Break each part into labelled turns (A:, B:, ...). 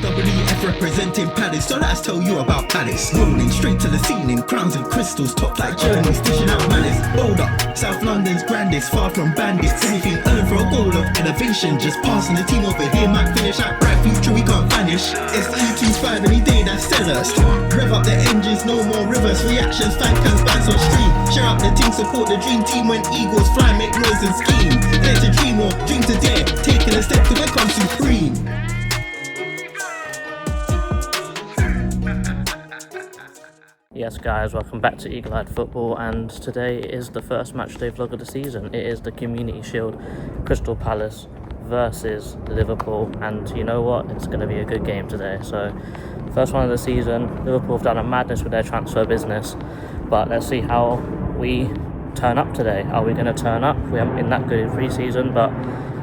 A: WEF representing Palace, so let's tell you about Palace. Rolling straight to the ceiling, crowns and crystals, top like journeys, dishing out malice. Bold up, South London's grandest, far from bandits. Anything earning for a goal of innovation, just passing the team over here, might finish out bright future, we can't vanish. It's E25 any day, that's sellers. Rev up the engines, no more rivers, reactions, fancams, bands on stream. Share up the team, support the dream team when eagles fly, make noise and scheme. Dare to dream or dream to dare, taking a step to become supreme.
B: Yes guys, welcome back to Eagle-Eyed Football, and today is the first matchday vlog of the season. It is the Community Shield, Crystal Palace versus Liverpool, and you know what, it's going to be a good game today. So first one of the season, Liverpool have done a madness with their transfer business, but let's see how we turn up today. Are we going to turn up? We haven't been that good in pre-season, but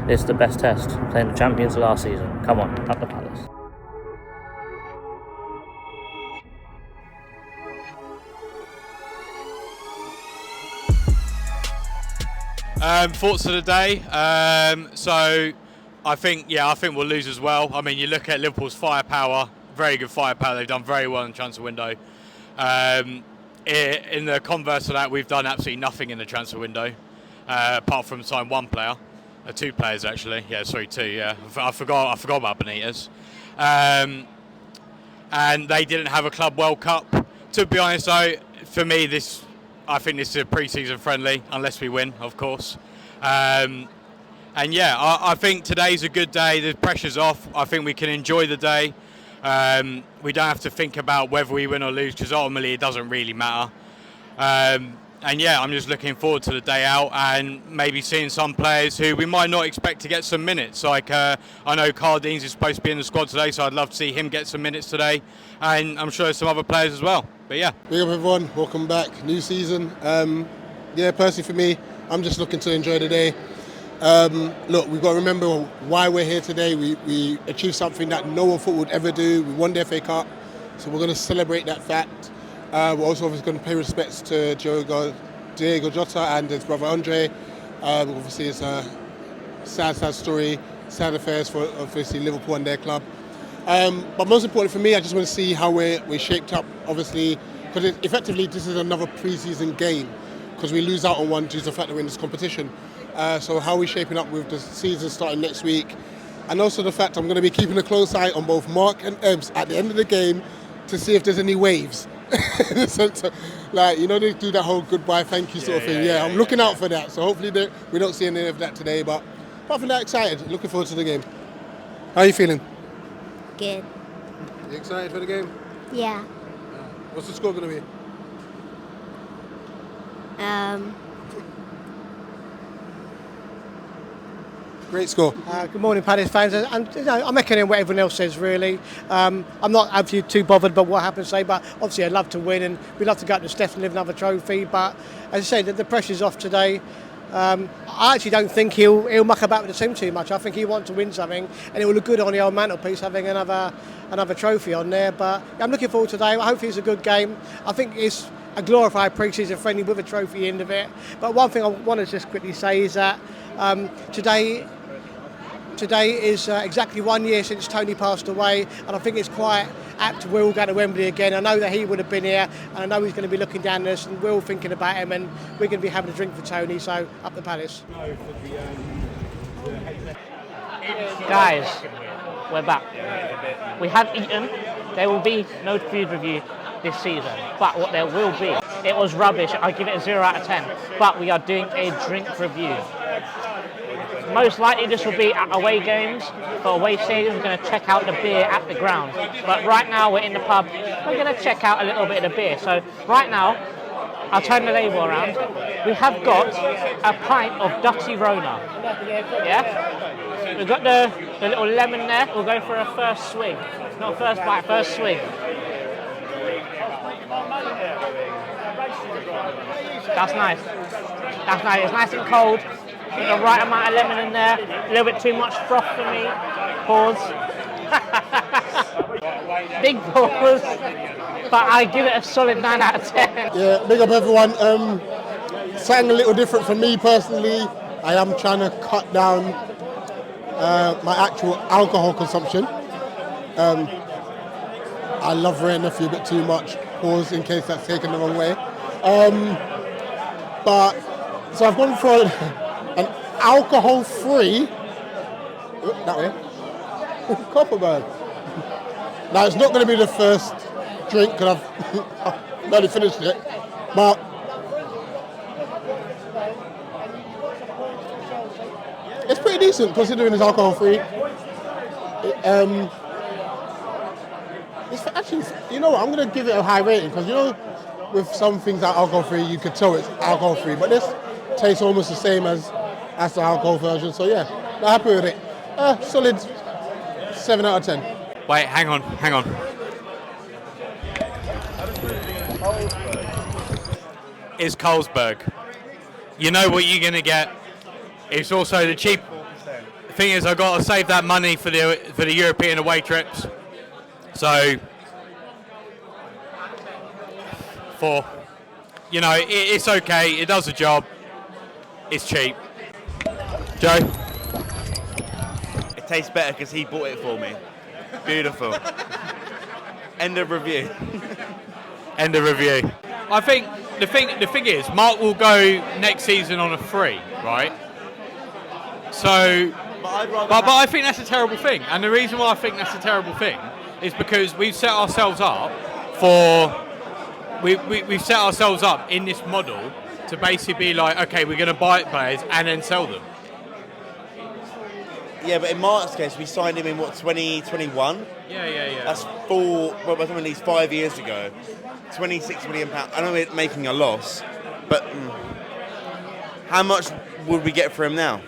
B: it's the best test, playing the champions last season. Come on, up the Palace.
C: Thoughts of the day. So I think we'll lose as well. I mean, you look at Liverpool's firepower, very good firepower. They've done very well in the transfer window. In the converse of that, we've done absolutely nothing in the transfer window, apart from sign one player, two players actually. Yeah, sorry, two. Yeah, I forgot about Benitez. And they didn't have a Club World Cup. To be honest, though, for me, I think this is a pre-season friendly, unless we win, of course. And yeah, I think today's a good day. The pressure's off. I think we can enjoy the day. We don't have to think about whether we win or lose, because ultimately it doesn't really matter. And yeah, I'm just looking forward to the day out and maybe seeing some players who we might not expect to get some minutes. Like I know Carl Deans is supposed to be in the squad today, so I'd love to see him get some minutes today. And I'm sure there's some other players as well. But yeah.
D: Big up everyone, welcome back, new season. Yeah, personally for me, I'm just looking to enjoy the day. Look, we've got to remember why we're here today. We achieved something that no one thought would ever do. We won the FA Cup, so we're going to celebrate that fact. We're also obviously going to pay respects to Diego Jota and his brother Andre. Obviously it's a sad story, sad affairs for obviously Liverpool and their club. But most important for me, I just want to see how we're shaped up, obviously, because effectively this is another pre-season game, because we lose out on one due to the fact that we're in this competition. So how are we shaping up with the season starting next week? And also the fact I'm going to be keeping a close eye on both Mark and Ebbs at the end of the game to see if there's any waves. so, like, you know, they do that whole goodbye, thank you sort of thing. Yeah, I'm looking out for that. So hopefully we don't see any of that today. But apart from that, excited. Looking forward to the game. How are you feeling?
E: Good.
D: You excited for the game?
E: Yeah.
D: What's the score going to be? Great score.
F: Good morning, Palace fans. And you know, I'm echoing what everyone else says, really. I'm not actually too bothered about what happens today, but obviously I'd love to win and we'd love to go up to Steph and live another trophy. But as I say, the pressure's off today. I actually don't think he'll muck about with the team too much. I think he wants to win something, and it will look good on the old mantelpiece having another trophy on there. But I'm looking forward to today. Hopefully it's a good game. I think it's a glorified pre-season friendly with a trophy end of it. But one thing I want to just quickly say is that today is exactly 1 year since Tony passed away, and I think it's quite apt we're all going to Wembley again. I know that he would have been here, and I know he's going to be looking down at us, and we're all thinking about him, and we're going to be having a drink for Tony, so up the Palace.
B: Guys, we're back. We have eaten. There will be no food review this season, but what there will be, it was rubbish. I give it a 0 out of 10, but we are doing a drink review. Most likely this will be at away games. For away stadiums, we're going to check out the beer at the ground. But right now we're in the pub, we're going to check out a little bit of the beer. So right now, I'll turn the label around. We have got a pint of Dirty Rona. Yeah? We've got the little lemon there. We'll go for a first swig. Not first bite, first swig. That's nice. That's nice. It's nice and cold. Put the right amount of lemon in there. A little bit too much froth for me. Pause. Big pause. But I give it a solid 9 out of 10.
D: Yeah, big up everyone. Something a little different for me personally. I am trying to cut down my actual alcohol consumption. I love Ray Nephew a bit too much. Pause in case that's taken the wrong way. But so I've gone for an alcohol-free. That way. Copperberg. Now it's not going to be the first drink because I've barely finished it, but it's pretty decent considering it's alcohol-free. It's actually, you know what? I'm going to give it a high rating because, you know, with some things that are alcohol-free, you could tell it's alcohol-free, but this tastes almost the same as the alcohol version. So yeah, not happy with it. Solid 7 out of 10.
C: Wait, hang on. It's Carlsberg. You know what you're going to get. It's also the cheap. The thing is, I've got to save that money for the European away trips. So, it's okay. It does the job. It's cheap. Joe?
E: It tastes better because he bought it for me. Beautiful. End of review.
C: End of review. I think the thing is, Mark will go next season on a free, right? So, but I think that's a terrible thing. And the reason why I think that's a terrible thing is because we've set ourselves up we've set ourselves up in this model to basically be like, okay, we're going to buy players and then sell them.
E: Yeah, but in Mark's case, we signed him in 2021?
C: Yeah.
E: That's at least 5 years ago. £26 million. I know we're making a loss, but how much would we get for him now?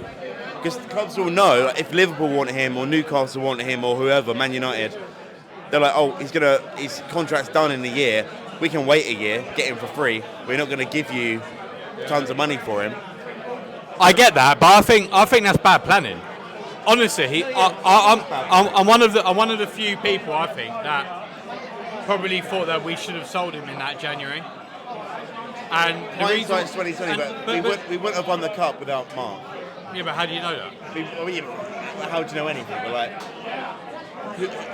E: Because the clubs will know if Liverpool want him or Newcastle want him or whoever, Man United, they're like, oh, his contract's done in a year. We can wait a year, get him for free. We're not going to give you tons of money for him.
C: I get that, but I think that's bad planning. Honestly, I'm one of the few people I think that probably thought that we should have sold him in that January. And
E: hindsight's 2020, but we wouldn't have won the cup without Mark.
C: Yeah, but how do you know that?
E: How do you know anything? But like,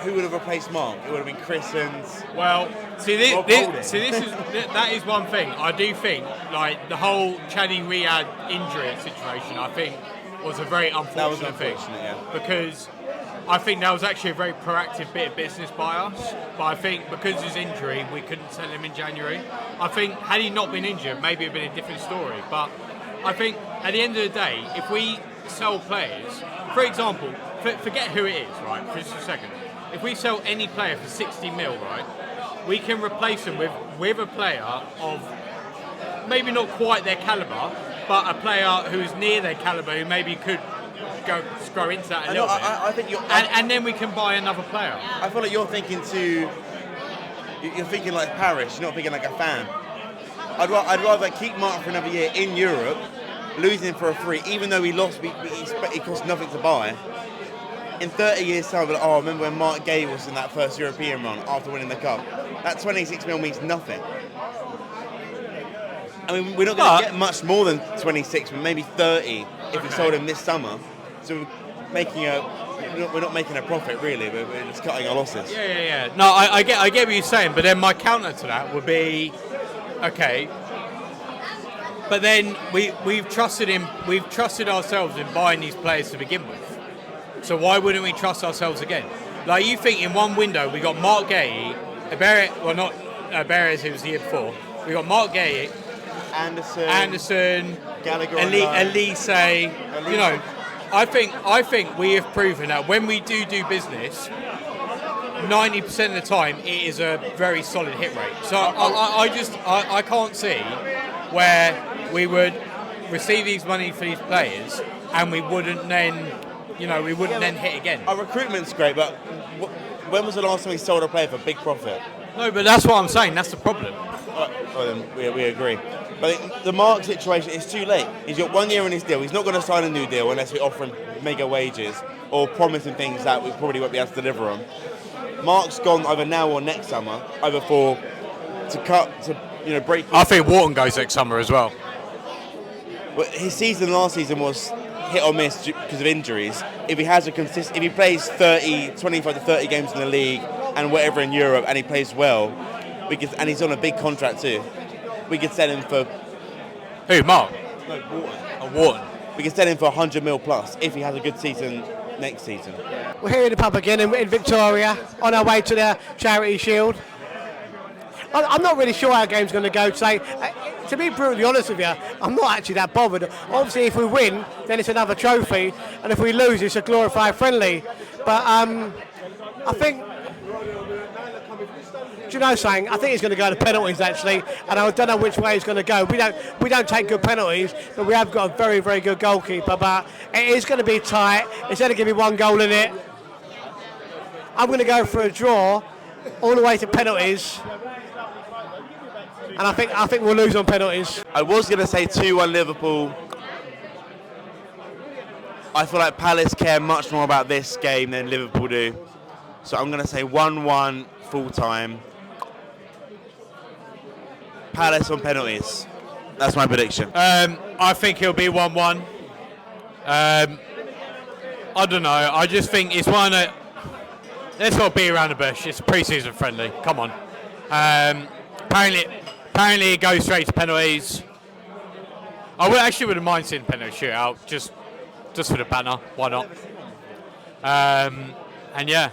E: who would have replaced Mark? It would have been Chris and.
C: Well, that is one thing. I do think like the whole Chaddy Riyad injury situation. I think was a very unfortunate thing.
E: Yeah.
C: Because I think that was actually a very proactive bit of business by us. But I think because of his injury, we couldn't sell him in January. I think had he not been injured, maybe it'd been a different story. But I think at the end of the day, if we sell players, for example, forget who it is, right, for just a second. If we sell any player for 60 mil, right, we can replace them with a player of maybe not quite their calibre, but a player who's near their calibre who maybe could grow into that a little bit.
E: I think
C: and then we can buy another player.
E: I feel like you're thinking like Parish, you're not thinking like a fan. I'd rather keep Mark for another year in Europe, losing him for a free, even though he lost, he cost nothing to buy. In 30 years' time, like, oh, remember when Mark Gay was in that first European run after winning the cup? That 26 mil means nothing. I mean, we're not going to get much more than 26, maybe 30 if we sold him this summer. So we're not making a profit really. We're just cutting our losses.
C: Yeah. No, I get what you're saying, but then my counter to that would be, okay. But then we've trusted ourselves in buying these players to begin with. So why wouldn't we trust ourselves again? Like you think in one window we got Mark Gay, Barres who was the year before. We got Mark Gay, Anderson,
E: Gallagher,
C: Elise. You know, I think we have proven that when we do business, 90% of the time it is a very solid hit rate. So I can't see where we would receive these money for these players and we wouldn't then hit again.
E: Our recruitment's great, but when was the last time we sold a player for big profit?
C: No, but that's what I'm saying. That's the problem.
E: Well, then we agree. But the Mark situation is too late. He's got 1 year in his deal. He's not going to sign a new deal unless we offer him mega wages or promise him things that we probably won't be able to deliver on. Mark's gone either now or next summer, either to break.
C: I think Wharton goes next summer as well.
E: But his season last season was hit or miss because of injuries. if he has if he plays 25 to 30 games in the league and whatever in Europe, and he plays well, and he's on a big contract too, we could sell him for.
C: Who, Mark?
E: No, Wharton.
C: Wharton.
E: We can sell him for 100 mil plus if he has a good season next season.
F: We're here in the pub again in Victoria, on our way to the Charity Shield. I'm not really sure how the game's going to go today. To be brutally honest with you, I'm not actually that bothered. Obviously, if we win, then it's another trophy, and if we lose, it's a glorified friendly. But I think, do you know something? I think it's going to go to penalties actually, and I don't know which way it's going to go. We don't take good penalties, but we have got a very, very good goalkeeper. But it is going to be tight. It's only going to be 1 goal in it. I'm going to go for a draw, all the way to penalties. And I think we'll lose on penalties.
E: I was going to say 2-1 Liverpool. I feel like Palace care much more about this game than Liverpool do. So I'm going to say 1-1 full time. Palace on penalties. That's my prediction.
C: I think it'll be 1-1. I don't know. I just think it's one that... Let's not beat around the bush. It's a pre-season friendly. Come on. Apparently it goes straight to penalties. I wouldn't mind seeing a penalty shootout, just for the banner. Why not? And yeah,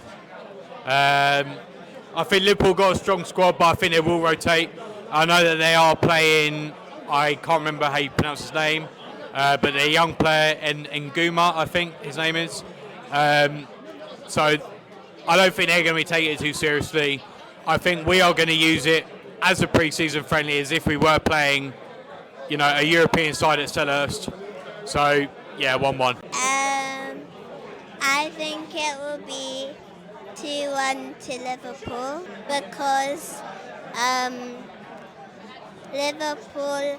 C: I think Liverpool got a strong squad, but I think they will rotate. I know that they are playing. I can't remember how you pronounce his name, but the young player Nguma, I think his name is. So I don't think they're going to be taking it too seriously. I think we are going to use it as a pre-season friendly, as if we were playing, a European side at Selhurst. So yeah, 1-1.
G: I think it will be 2-1 to Liverpool because Liverpool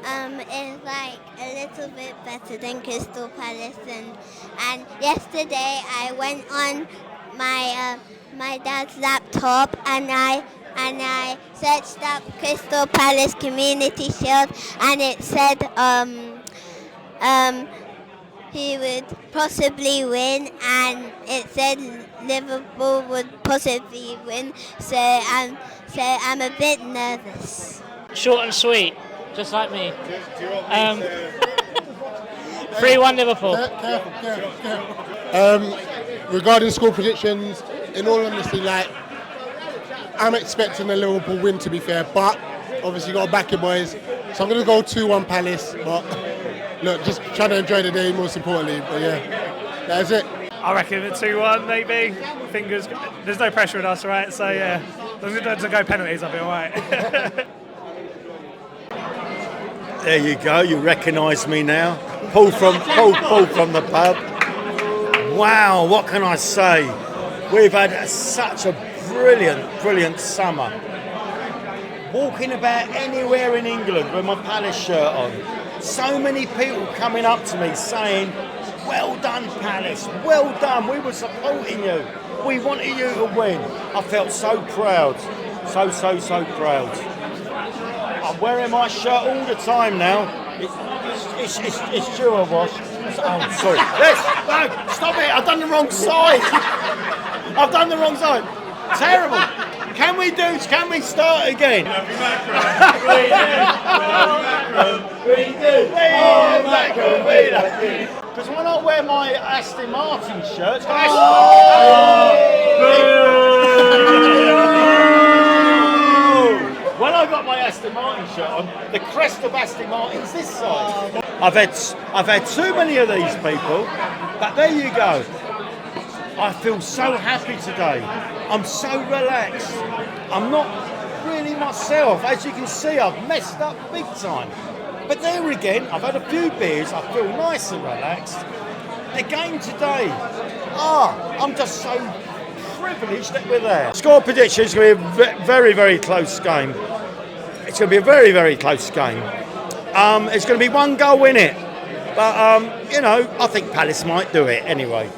G: is like a little bit better than Crystal Palace, and yesterday I went on my dad's laptop and I searched up Crystal Palace Community Shield, and it said he would possibly win, and it said Liverpool would possibly win. So I'm a bit nervous.
B: Short and sweet, just like me. 3-1 Liverpool.
D: Regarding score predictions, in all honesty, I'm expecting a Liverpool win, to be fair, but obviously you got to back your boys. So I'm going to go 2-1 Palace, but look, just trying to enjoy the day most importantly. But yeah, that's it.
H: I reckon a 2-1 maybe. There's no pressure on us, right? So yeah, as long as it doesn't go penalties, I'll be all right.
I: There you go, you recognise me now. Paul from the pub. Wow, what can I say? We've had such a brilliant summer. Walking about anywhere in England with my Palace shirt on. So many people coming up to me saying, well done Palace, well done, we were supporting you. We wanted you to win. I felt so proud, so proud. I'm wearing my shirt all the time now. It's due a wash. Oh, sorry. No, stop it. I've done the wrong side. Terrible. Can we start again? Because when I wear my Aston Martin shirt, when I got my Aston Martin shirt on, the crest of Aston Martin's this side. I've had too many of these people, but there you go. I feel so happy today. I'm so relaxed. I'm not really myself. As you can see, I've messed up big time. But there again, I've had a few beers. I feel nice and relaxed. The game today, I'm just so privileged that we're there. Score prediction is going to be a very, very close game. It's going to be a very, very close game. It's going to be 1 goal in it. But, I think Palace might do it anyway.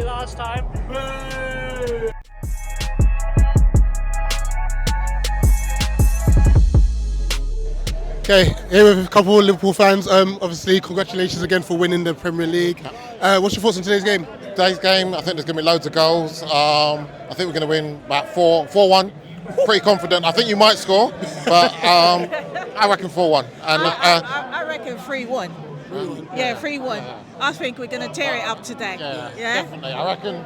B: you last time.
D: Okay, here with a couple of Liverpool fans. Obviously, congratulations again for winning the Premier League. What's your thoughts on today's game?
J: Today's game, I think there's going to be loads of goals. I think we're going to win about 4-1. Pretty confident. I think you might score, but I reckon 4-1. And
K: I reckon 3-1. Yeah, 3-1. I think we're going to tear it up today.
J: Yeah, definitely. I reckon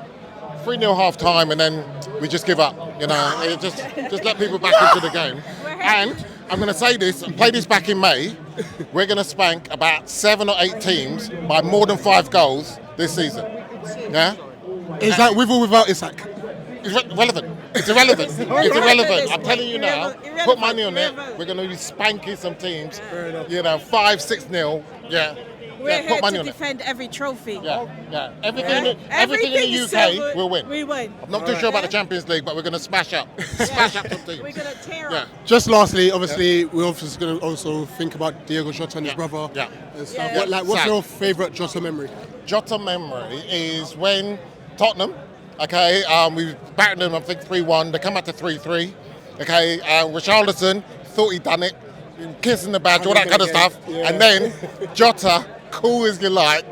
J: 3-0 half time, and then we just give up. You know, just let people back into the game. And I'm going to say this, and play this back in May. We're going to spank about 7 or 8 teams by more than 5 goals this season. Yeah.
D: Is that with or without Isak?
J: It's irrelevant. It's irrelevant. It's irrelevant. I'm telling you now. Put money on it. We're going to be spanking some teams. You know, 5-6-0. Yeah.
K: We're
J: put
K: here
J: money
K: to
J: on it.
K: defend every trophy.
J: Yeah. Everything in the UK, we'll win.
K: We win.
J: I'm not too sure about the Champions League, but we're going to smash up some teams.
K: We're going to tear up.
D: Just lastly, obviously, we're obviously going to also think about Diego Jota and his brother. And stuff. What's your favourite Jota memory?
J: Jota memory is when Tottenham, we battered them, I think 3-1. They come out to 3-3. Richarlison thought he'd done it, kissing the badge, all that kind of stuff.
D: Yeah.
J: And then Jota, cool as you like,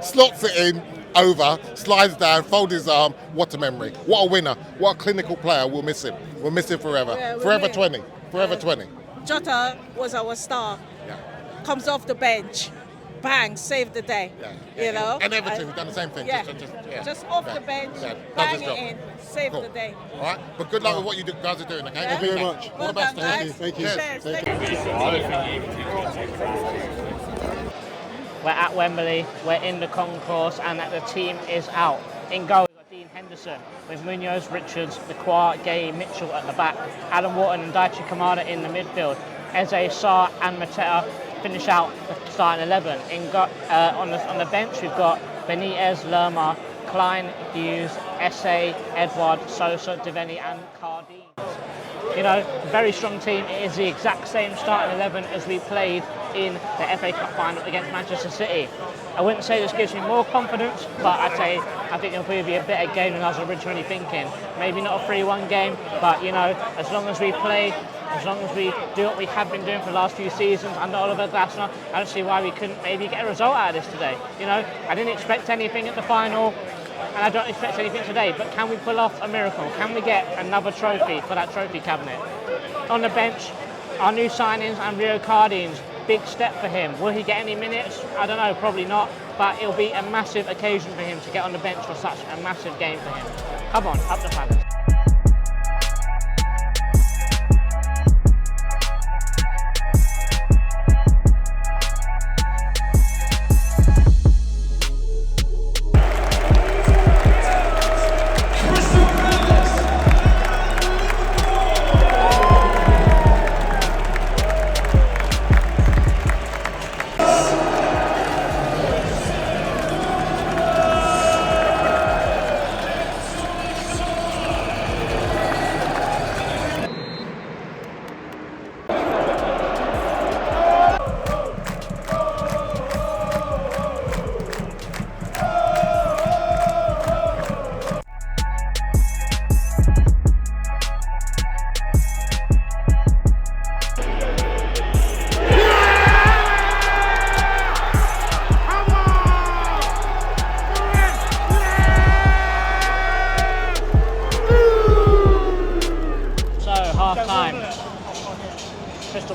J: slots it in, over, slides down, folds his arm. What a memory. What a winner. What a clinical player. We'll miss him. We'll miss him forever.
K: Yeah,
J: forever 20. Forever 20.
K: Jota was our star. Comes off the bench. Bang, saved the day. You know?
J: And Everton have done the same thing.
K: Just off the bench, bang it in, save the day.
J: All right, but good luck with what you guys are doing, okay?
D: Thank you very much.
J: All the best.
D: Thank you.
K: Cheers.
B: We're at Wembley, we're in the concourse, and the team is out. In goal, we've got Dean Henderson, with Munoz, Richards, Lacroix, Gay, Mitchell at the back, Adam Wharton and Daichi Kamada in the midfield. Eze, Sarr and Mateta finish out the starting 11. On the bench, we've got Benitez, Lerma, Klein, Hughes, Esse, Edward, Sosa, Devaney and Cardine. You know, very strong team. It is the exact same starting 11 as we played in the FA Cup final against Manchester City. I wouldn't say this gives me more confidence, but I think it'll probably be a better game than I was originally thinking. Maybe not a 3-1 game, but you know, as long as we play, as long as we do what we have been doing for the last few seasons under Oliver Glasner, I don't see why we couldn't maybe get a result out of this today. You know, I didn't expect anything at the final, and I don't expect anything today, but can we pull off a miracle? Can we get another trophy for that trophy cabinet? On the bench, our new signings and Rio Cardines, big step for him. Will he get any minutes? I don't know, probably not, but it'll be a massive occasion for him to get on the bench for such a massive game for him. Come on, up the Palace.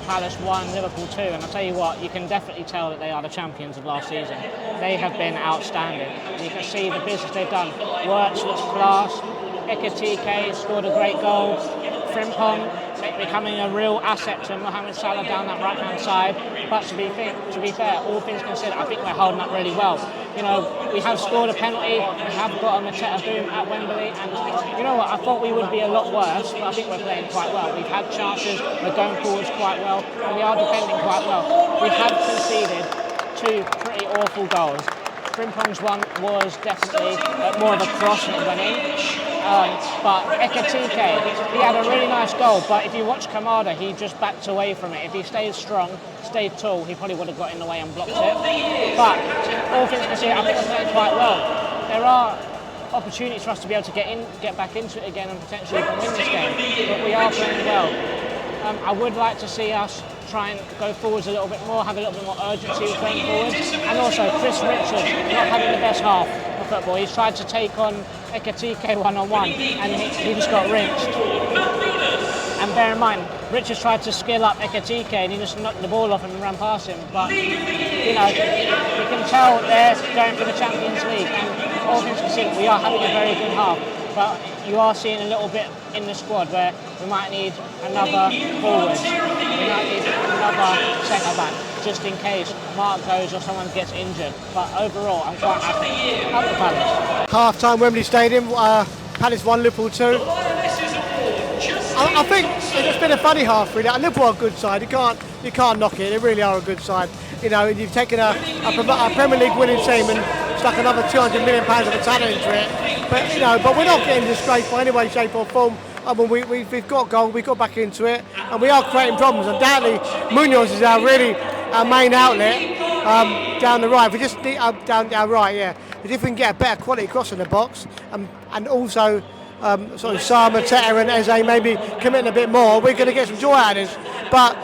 B: Palace 1, Liverpool 2, and I'll tell you what, you can definitely tell that they are the champions of last season. They have been outstanding. You can see the business they've done. Wirtz was class, Ekitike scored a great goal, Frimpong becoming a real asset to Mohamed Salah down that right-hand side. But to be fair, all things considered, I think we're holding up really well. You know, we have scored a penalty, we have got a Mateta boom at Wembley, and you know what, I thought we would be a lot worse, but I think we're playing quite well. We've had chances, we're going forwards quite well, and we are defending quite well. We have conceded 2 pretty awful goals. Frimpong's one was definitely more of a cross and it went in. But Ekitike, he had a really nice goal, but if you watch Kamada, he just backed away from it. If he stayed strong, stayed tall, he probably would have got in the way and blocked it. But all things considered, I think we're playing quite well. There are opportunities for us to be able to get back into it again and potentially even win this game. But we are playing well. I would like to see us try and go forwards a little bit more, have a little bit more urgency going forwards. And also Chris Richards not having the best half of football. He's tried to take on Ekatike one-on-one and he just got rinsed. And bear in mind, Richards tried to skill up Ekatike and he just knocked the ball off and ran past him. But, you know, you can tell they're going for the Champions League. And all things considered, we are having a very good half. But you are seeing a little bit in the squad where we might need another forward. We might need another centre-back, just in case Mark goes or someone gets injured. But overall, I'm quite happy. Up the Palace.
F: Half-time, Wembley Stadium. Palace 1, Liverpool 2. I think it's been a funny half, really. Liverpool are a good side. You can't knock it. They really are a good side. You know, you've taken a Premier League winning team and stuck another £200 million of a talent into it. But you know, we're not getting disgraced by any way, shape or form. I mean, we've got goal, we got back into it, and we are creating problems. Undoubtedly, Munoz is our main outlet down the right. If we just down our right, yeah. But if we can get a better quality cross in the box, and also Sama, Teta and Eze maybe committing a bit more, we're going to get some joy out of this. But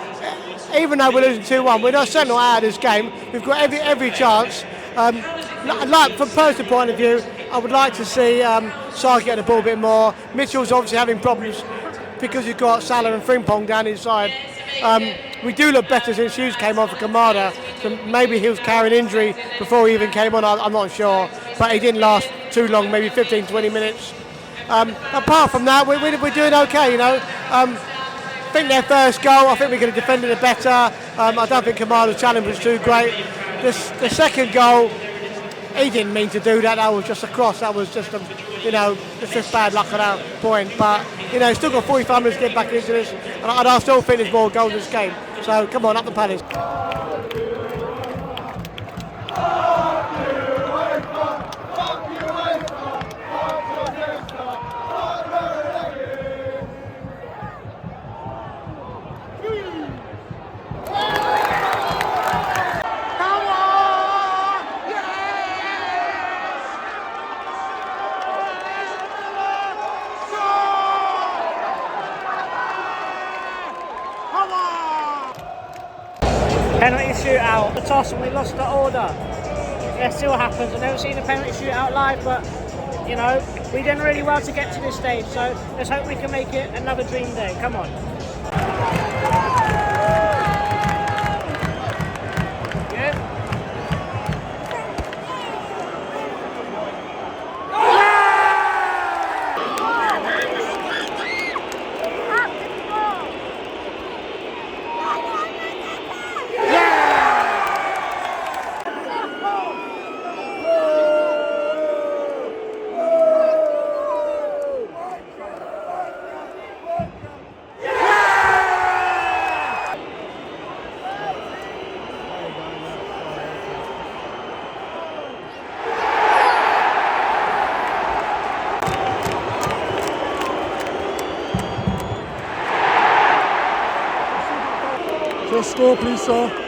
F: even though we're losing 2-1, we're certainly not out of this game. We've got every chance. Like from a personal point of view, I would like to see Sarr get the ball a bit more. Mitchell's obviously having problems because you've got Salah and Frimpong down inside. We do look better since Hughes came on for Kamada. So maybe he was carrying injury before he even came on, I'm not sure. But he didn't last too long, maybe 15-20 minutes. Apart from that, we're doing okay, you know. I think their first goal, I think we could have defended it better. I don't think Kamada's challenge was too great. The second goal, he didn't mean to do that. That was just a cross. That was just, it's just bad luck at that point. But, he's still got 45 minutes to get back into this. And I still think there's more goals in this game. So, come on, up the Palace.
B: Penalty shootout, the toss, and we lost the order. It still happens. I've never seen a penalty shootout live, but we done really well to get to this stage. So let's hope we can make it another dream day. Come on. Yeah.
L: Just score, please, sir.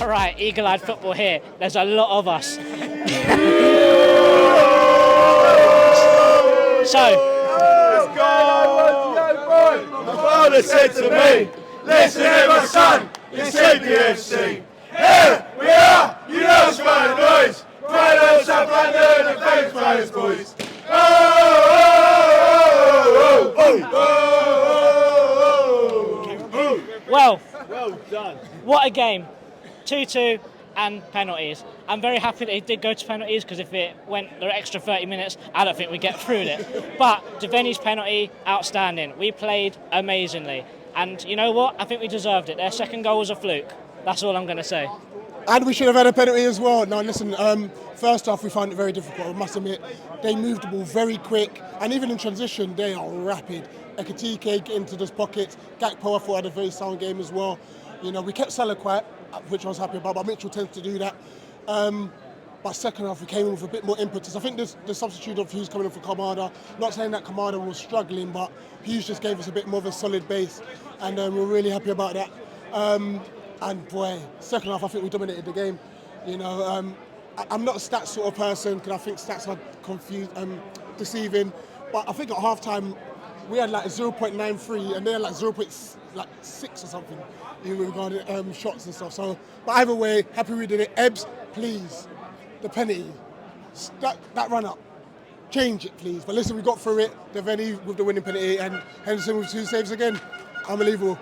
B: All right, eagle-eyed football here. There's a lot of us. So.
L: Let's go! My father said to me, listen to my son, it's CPFC. Here we are, you know it's right noise. Right on South London and famous players, boys.
B: Well done. What a game. 2-2 and penalties. I'm very happy that it did go to penalties, because if it went the extra 30 minutes, I don't think we'd get through it. But Deveni's penalty, outstanding. We played amazingly. And you know what? I think we deserved it. Their second goal was a fluke. That's all I'm going to say.
D: And we should have had a penalty as well. Now listen, first off, we found it very difficult, I must admit. They moved the ball very quick, and even in transition, they are rapid. Ekitike get into those pockets. Gakpo, I thought, had a very sound game as well. You know, we kept Salah quiet, which I was happy about, but Mitchell tends to do that. But second half, we came in with a bit more impetus. I think the substitute of Hughes coming in for Kamada, not saying that Kamada was struggling, but Hughes just gave us a bit more of a solid base, and we're really happy about that. And boy, second half, I think we dominated the game. You know, I'm not a stats sort of person, because I think stats are deceiving. But I think at half time, we had like 0.93 and they had like 0.6 or something in regard to shots and stuff. So, but either way, happy we did it. Ebbs, please, the penalty, that run up, change it, please. But listen, we got through it. Deveni with the winning penalty and Henderson with 2 saves again. Unbelievable.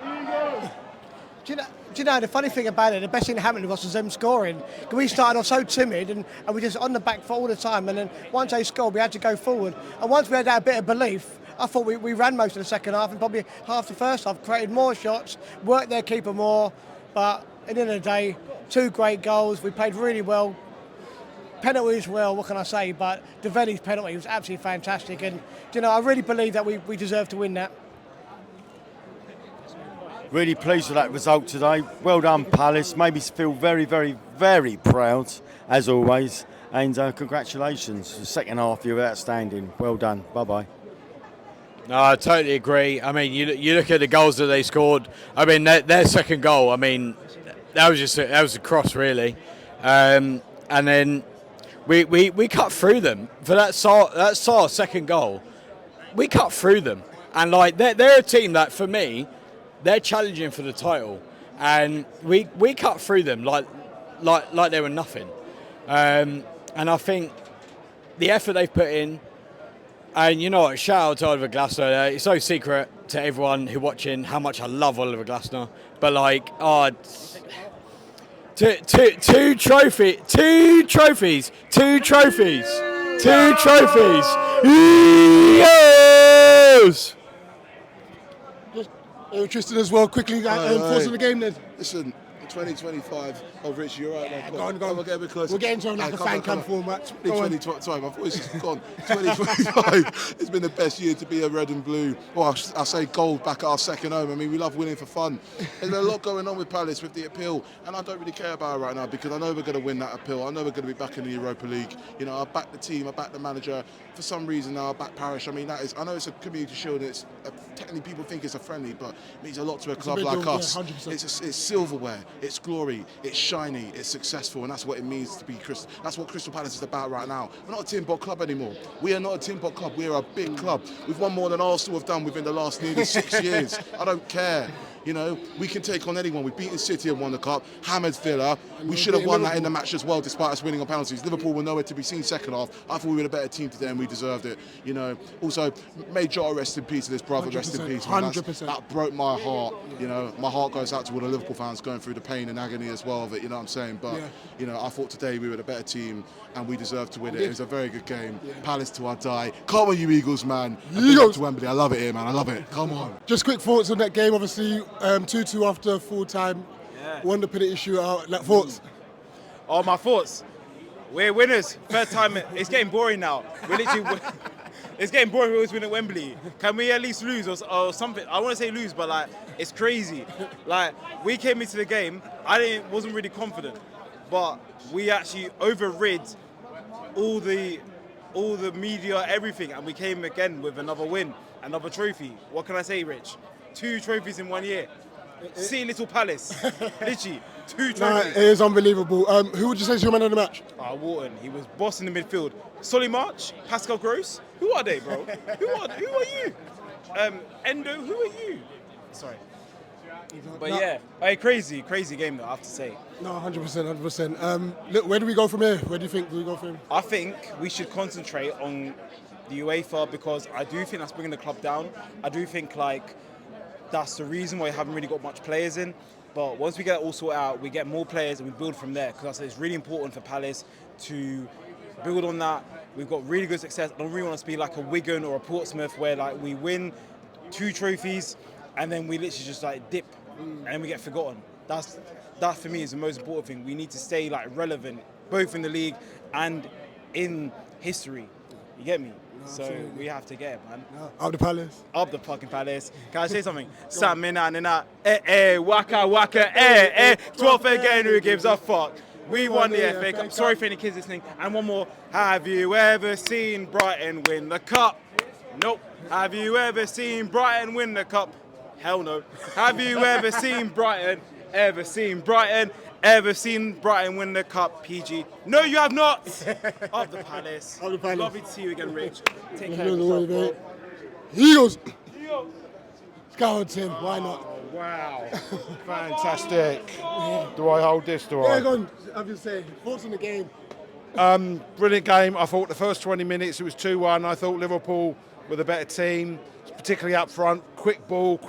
F: Do you know, the funny thing about it, the best thing that happened to us was them scoring. We started off so timid and we just on the back foot all the time, and then once they scored, we had to go forward. And once we had that bit of belief, I thought we ran most of the second half and probably half the first half, created more shots, worked their keeper more. But at the end of the day, 2 great goals. We played really well. Penalties, well, what can I say? But Deveni's penalty was absolutely fantastic. And, you know, I really believe that we deserve to win that.
I: Really pleased with that result today. Well done, Palace. Made me feel very, very, very proud, as always. And congratulations. The second half, you were outstanding. Well done. Bye-bye.
C: No, I totally agree. I mean, you look at the goals that they scored. I mean, their second goal, I mean, that was a cross, really. And then we cut through them. For that Sarr second goal, we cut through them. And, like, they're a team that, for me, they're challenging for the title, and we cut through them like they were nothing. And I think the effort they've put in, and you know what, shout out to Oliver Glasner. It's no secret to everyone who's watching how much I love Oliver Glasner. But like, two trophies. Yes!
D: Tristan as well, quickly, thoughts on the game then.
M: Listen, 2025. Oh, Rich, you're right.
D: Yeah, go on.
M: We'll get a bit closer.
D: We'll get into like a fan cam format.
M: Sorry, my voice is gone. 2025 has been the best year to be a red and blue. Well, I say gold back at our second home. I mean, we love winning for fun. There's a lot going on with Palace with the appeal, and I don't really care about it right now because I know we're going to win that appeal. I know we're going to be back in the Europa League. You know, I back the team, I back the manager. For some reason now, I back Parish. I mean, I know it's a community shield. And it's technically people think it's a friendly, but it means a lot to a club like us. Yeah, it's silverware, it's glory, it's shiny, it's successful, and that's what it means to be Crystal. That's what Crystal Palace is about right now. We're not a tin pot club anymore. We are not a tin pot club. We are a big club. We've won more than Arsenal have done within the last nearly 6 years. I don't care. You know, we can take on anyone. We've beaten City and won the cup, hammered Villa. We should have won that in the match as well, despite us winning on penalties. Liverpool were nowhere to be seen second half. I thought we were a better team today and we deserved it. You know, also, may Jota rest in peace to this brother, rest in peace. Man.
D: 100%.
M: That broke my heart. You know, my heart goes out to all the Liverpool fans going through the pain and agony as well of it, you know what I'm saying? But, you know, I thought today we were the better team and we deserved to win it. It was a very good game. Palace to our die. Come on, you Eagles, man. Eagles to Wembley. I love it here, man. I love it. Come on.
D: Just quick thoughts on that game. Obviously, 2-2 after full time. Won the penalty shootout. Like, thoughts?
N: Oh, my thoughts. We're winners. Third time. It's getting boring now. We're literally. It's getting boring. We always win at Wembley. Can we at least lose or something? I want to say lose, but like it's crazy. Like we came into the game. Wasn't really confident, but we actually overrid all the media, everything, and we came again with another win, another trophy. What can I say, Rich? 2 trophies in 1 year. See little Palace. Literally, 2 trophies.
D: Nah, it is unbelievable. Who would you say is your man of the match?
N: Wharton. He was boss in the midfield. Solly March, Pascal Gross. Who are they, bro? Who are you? Endo, who are you? Sorry. But yeah, crazy game though, I have to say.
D: No, 100%. Look, where do we go from here? Where do you think we go from here?
N: I think we should concentrate on the UEFA because I do think that's bringing the club down. I do think that's the reason why we haven't really got much players in. But once we get it all sorted out, we get more players and we build from there. Because it's really important for Palace to build on that. We've got really good success. I don't really want us to be like a Wigan or a Portsmouth where we win 2 trophies and then we literally just dip and we get forgotten. That for me is the most important thing. We need to stay relevant, both in the league and in history. You get me? No, so absolutely. We have to get it, man.
D: No. Up the Palace.
N: Up the fucking Palace. Can I say something? Waka waka, 12th again, who gives a fuck? We won the FA Cup. Sorry for any kids listening. And one more. Have you ever seen Brighton win the cup? Nope. Have you ever seen Brighton win the cup? Hell no. Have you ever seen Brighton? Ever seen Brighton win the cup? PG. No, you have not. Up the Palace.
D: Up the Palace.
N: Lovely to see you again, Rich. Take care
D: of
N: yourself, bro.
D: Eagles. Go on, Tim. Why not?
O: Oh, wow. Fantastic. Do I hold this?
D: Yeah, go on. I'm just saying. Thoughts on the game?
O: Brilliant game. I thought the first 20 minutes it was 2-1. I thought Liverpool were the better team, particularly up front. Quick ball,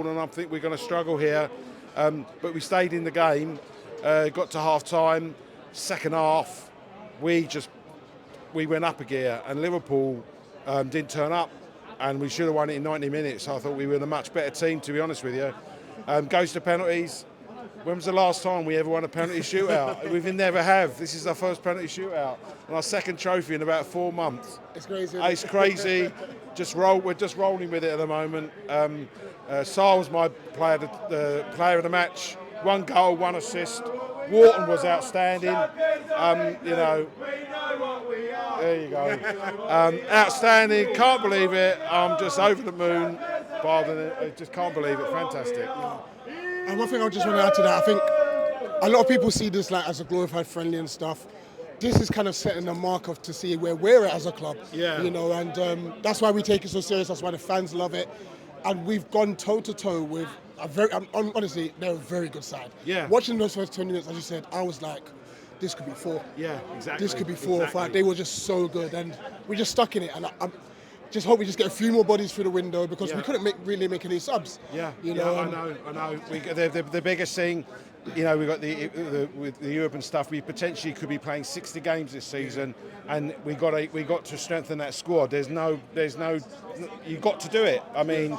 O: and I think we're going to struggle here. But we stayed in the game. Got to half time. Second half, we went up a gear, and Liverpool didn't turn up, and we should have won it in 90 minutes. I thought we were the much better team, to be honest with you. Goes to penalties. When was the last time we ever won a penalty shootout? We never have. This is our first penalty shootout and our second trophy in about 4 months.
D: It's crazy.
O: It's crazy. We're just rolling with it at the moment. Sarr was my player of the match. 1 goal, 1 assist. Wharton was outstanding. There you go. Outstanding. Can't believe it. I'm just over the moon. I just can't believe it. Fantastic.
D: And one thing I just want to add to that, I think a lot of people see this as a glorified friendly and stuff. This is kind of setting a mark to see where we're at as a club.
O: Yeah.
D: And that's why we take it so serious. That's why the fans love it. And we've gone toe to toe with honestly, they're a very good side.
O: Yeah.
D: Watching those first 20 minutes, as you said, I was like, this could be 4.
O: Yeah, exactly.
D: This could be 4 or 5. They were just so good, and we're just stuck in it. And I just hope we just get a few more bodies through the window because we couldn't really make any subs.
O: Yeah, I know. The biggest thing, we got with the Europe and stuff. We potentially could be playing 60 games this season, and we got to strengthen that squad. There's no. You've got to do it. I mean,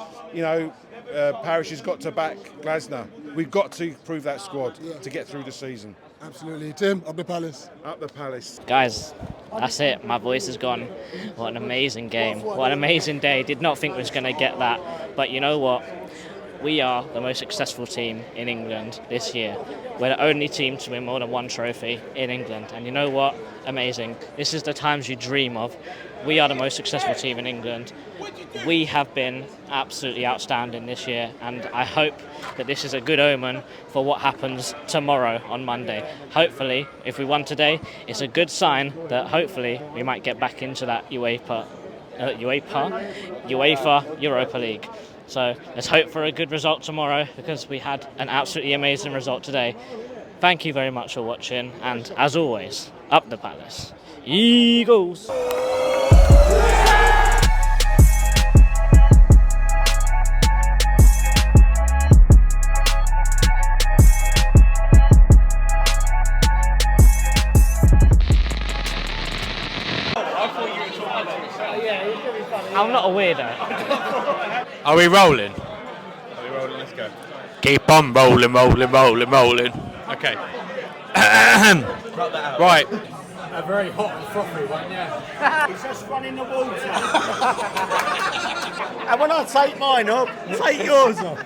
O: Parish has got to back Glasner. We've got to prove that squad to get through the season.
D: Absolutely. Tim, up the Palace.
O: Up the Palace.
B: Guys, that's it. My voice is gone. What an amazing game. What an amazing day. Did not think we was going to get that. But you know what? We are the most successful team in England this year. We're the only team to win more than 1 trophy in England. And you know what? Amazing. This is the times you dream of. We are the most successful team in England. We have been absolutely outstanding this year, and I hope that this is a good omen for what happens tomorrow on Monday. Hopefully, if we won today, it's a good sign that hopefully we might get back into that UEFA Europa League. So let's hope for a good result tomorrow because we had an absolutely amazing result today. Thank you very much for watching, and as always, up the Palace. Eagles! I'm not a weirdo.
C: Are we rolling?
N: Are we rolling? Let's go.
C: Keep on rolling. Okay. Right.
P: A very hot and frothy one, yeah. He's just running the water. And when I take mine up, take yours off.